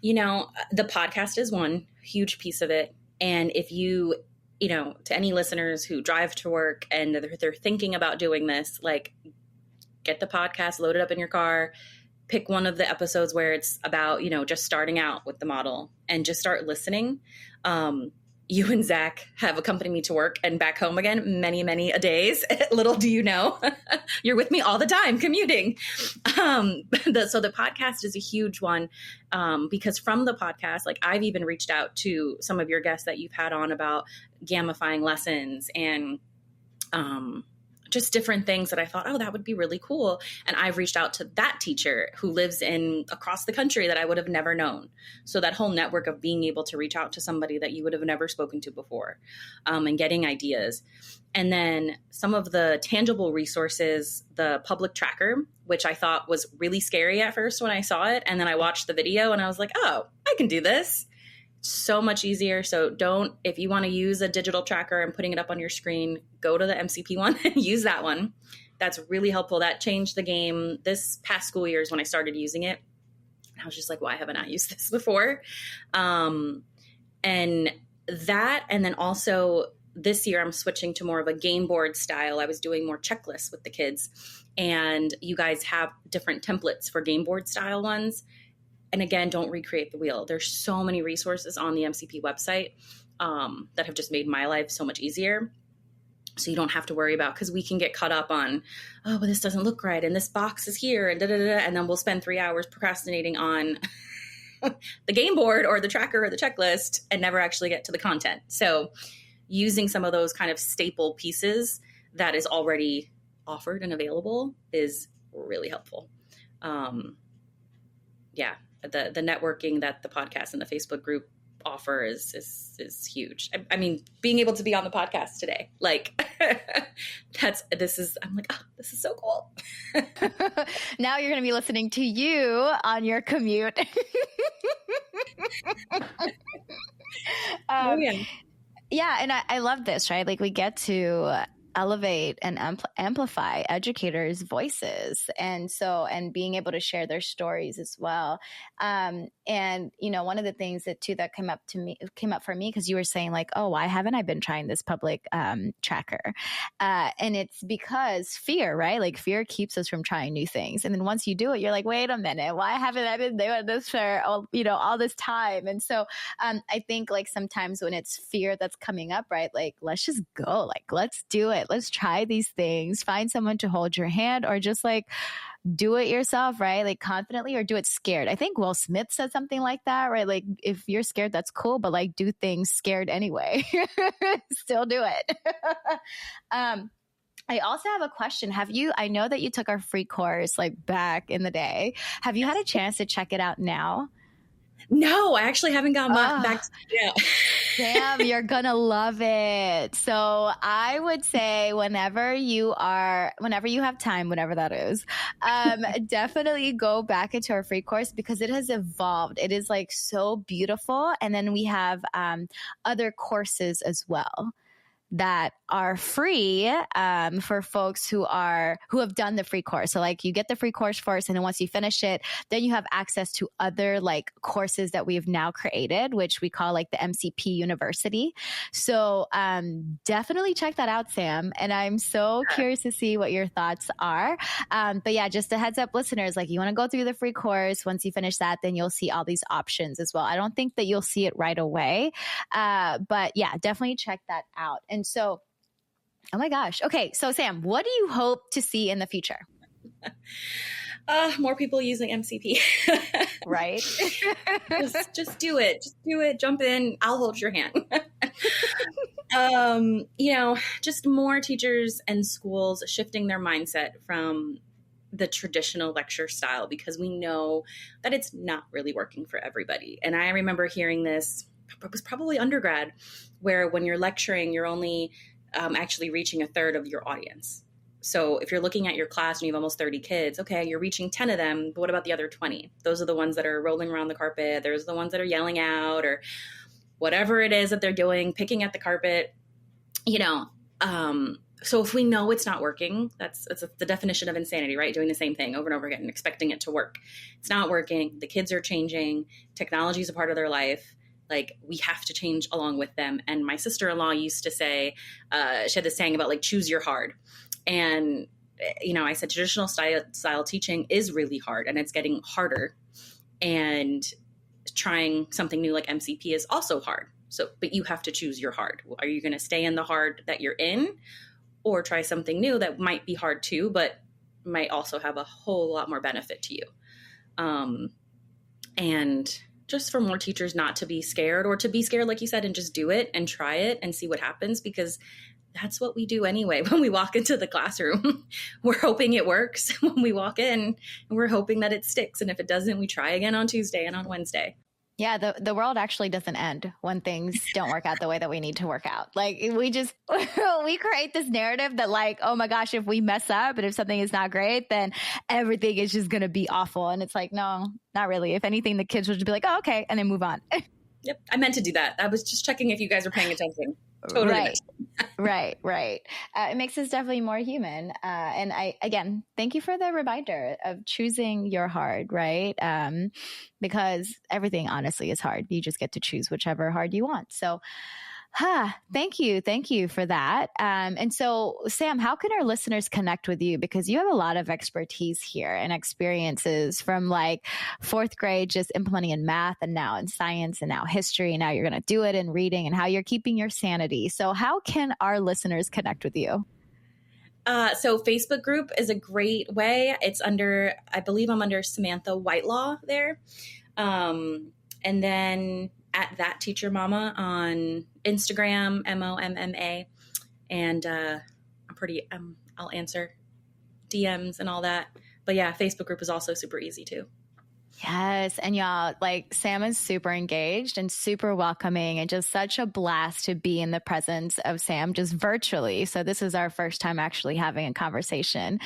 The podcast is one huge piece of it. And if you to any listeners who drive to work and they're thinking about doing this, like, get the podcast, load it up in your car, pick one of the episodes where it's about, just starting out with the model, and just start listening. You and Zach have accompanied me to work and back home again many, many a days. Little do you know, you're with me all the time commuting. So the podcast is a huge one, because from the podcast, like, I've even reached out to some of your guests that you've had on about gamifying lessons and just different things that I thought, oh, that would be really cool. And I've reached out to that teacher who lives across the country that I would have never known. So that whole network of being able to reach out to somebody that you would have never spoken to before, and getting ideas. And then some of the tangible resources, the public tracker, which I thought was really scary at first when I saw it. And then I watched the video and I was like, oh, I can do this. So much easier. So if you want to use a digital tracker and putting it up on your screen, go to the MCP one and use that one. That's really helpful. That changed the game this past school years when I started using it. I was just like, why haven't I used this before? And then also this year I'm switching to more of a game board style. I was doing more checklists with the kids, and you guys have different templates for game board style ones. And again, don't recreate the wheel. There's so many resources on the MCP website that have just made my life so much easier. So you don't have to worry about, because we can get caught up on, oh, but this doesn't look right, and this box is here, and and then we'll spend 3 hours procrastinating on the game board or the tracker or the checklist and never actually get to the content. So using some of those kind of staple pieces that is already offered and available is really helpful. The networking that the podcast and the Facebook group offer is huge. I mean, being able to be on the podcast today, like, I'm like, oh, this is so cool. Now you're going to be listening to you on your commute. Yeah. And I love this, right? Like, we get to elevate and amplify educators' voices, and being able to share their stories as well. And one of the things that came up for me, because you were saying like, oh, why haven't I been trying this public tracker? And it's because fear, right? Like, fear keeps us from trying new things. And then once you do it, you're like, wait a minute, why haven't I been doing this for all this time? And so I think like sometimes when it's fear that's coming up, right? Like, let's just go, like, let's do it. Let's try these things, find someone to hold your hand, or just like do it yourself, right? Like, confidently, or do it scared. I think Will Smith said something like that, right? Like, if you're scared, that's cool, but like, do things scared anyway. Still do it. I also have a question. I know that you took our free course like back in the day. Have you had a chance to check it out now? No, I actually haven't gone back to it. Damn, you're gonna love it. So I would say whenever you have time, whenever that is, definitely go back into our free course, because it has evolved. It is like so beautiful. And then we have other courses as well that are free for folks who have done the free course. So like, you get the free course first, and then once you finish it, then you have access to other like courses that we've now created, which we call like the MCP University. So definitely check that out, Sam. And I'm so curious to see what your thoughts are. But yeah, just a heads up, listeners, like, you want to go through the free course. Once you finish that, then you'll see all these options as well. I don't think that you'll see it right away. But yeah, definitely check that out. And so, oh my gosh. Okay. So Sam, what do you hope to see in the future? More people using MCP. Right. just do it. Just do it. Jump in. I'll hold your hand. Just more teachers and schools shifting their mindset from the traditional lecture style, because we know that it's not really working for everybody. And I remember hearing this, it was probably undergrad, where when you're lecturing, you're only actually reaching a third of your audience. So if you're looking at your class and you have almost 30 kids, okay, you're reaching 10 of them, but what about the other 20? Those are the ones that are rolling around the carpet. There's the ones that are yelling out or whatever it is that they're doing, picking at the carpet, So if we know it's not working, that's the definition of insanity, right? Doing the same thing over and over again and expecting it to work. It's not working. The kids are changing. Technology is a part of their life. Like, we have to change along with them. And my sister-in-law used to say, she had this saying about like, choose your hard. And, I said traditional style teaching is really hard, and it's getting harder. And trying something new like MCP is also hard. So, but you have to choose your hard. Are you going to stay in the hard that you're in, or try something new that might be hard too, but might also have a whole lot more benefit to you? And just for more teachers not to be scared, or to be scared, like you said, and just do it and try it and see what happens, because that's what we do anyway. When we walk into the classroom, we're hoping it works when we walk in, and we're hoping that it sticks. And if it doesn't, we try again on Tuesday and on Wednesday. Yeah, the world actually doesn't end when things don't work out the way that we need to work out. Like, we create this narrative that like, oh my gosh, if we mess up and if something is not great, then everything is just going to be awful. And it's like, no, not really. If anything, the kids will just be like, oh, okay, and then move on. Yep. I meant to do that. I was just checking if you guys were paying attention. Totally. Right. It makes us definitely more human. And again, thank you for the reminder of choosing your hard, right? Because everything honestly is hard. You just get to choose whichever hard you want. So, thank you for that. And so, Sam, how can our listeners connect with you? Because you have a lot of expertise here and experiences from like fourth grade, just implementing in math, and now in science, and now history. And now you're going to do it in reading, and how you're keeping your sanity. So how can our listeners connect with you? So Facebook group is a great way. It's I believe I'm under Samantha Whitelaw there. And then at That Teacher Mama on Instagram, MOMMA. And I'll answer DMs and all that. But yeah, Facebook group is also super easy too. Yes. And y'all, like, Sam is super engaged and super welcoming, and just such a blast to be in the presence of Sam just virtually. So this is our first time actually having a conversation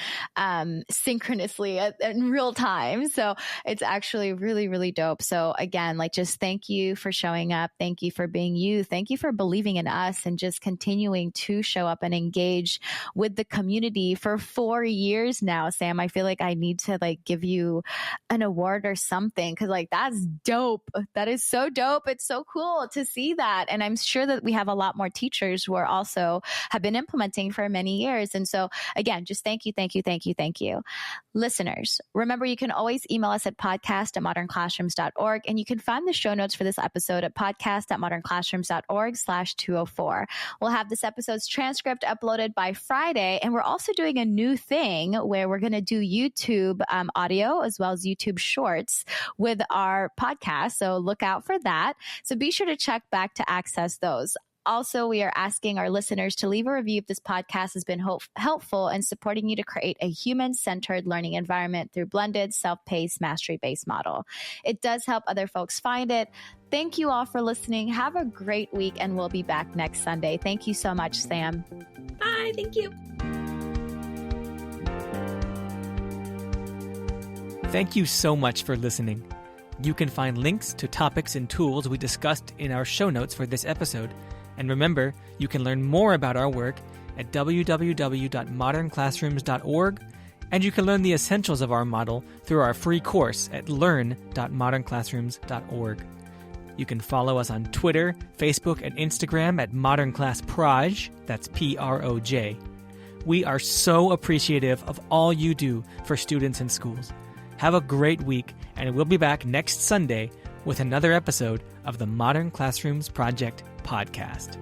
synchronously in real time. So it's actually really, really dope. So again, like, just thank you for showing up. Thank you for being you. Thank you for believing in us and just continuing to show up and engage with the community for 4 years now. Sam, I feel like I need to like give you an award or something, because like, that's dope. That is so dope. It's so cool to see that. And I'm sure that we have a lot more teachers who are also have been implementing for many years. And so again, just thank you. Listeners, remember, you can always email us at podcast@modernclassrooms.org, and you can find the show notes for this episode at podcast.modernclassrooms.org/204. We'll have this episode's transcript uploaded by Friday, and we're also doing a new thing where we're going to do YouTube audio as well as YouTube shorts with our podcast. So look out for that. So be sure to check back to access those. Also, we are asking our listeners to leave a review if this podcast has been helpful in supporting you to create a human-centered learning environment through blended, self-paced, mastery-based model. It does help other folks find it. Thank you all for listening. Have a great week, and we'll be back next Sunday. Thank you so much, Sam. Bye. Thank you. Thank you so much for listening. You can find links to topics and tools we discussed in our show notes for this episode. And remember, you can learn more about our work at www.modernclassrooms.org, and you can learn the essentials of our model through our free course at learn.modernclassrooms.org. You can follow us on Twitter, Facebook, and Instagram at modernclassproj, that's Proj. We are so appreciative of all you do for students in schools. Have a great week, and we'll be back next Sunday with another episode of the Modern Classrooms Project podcast.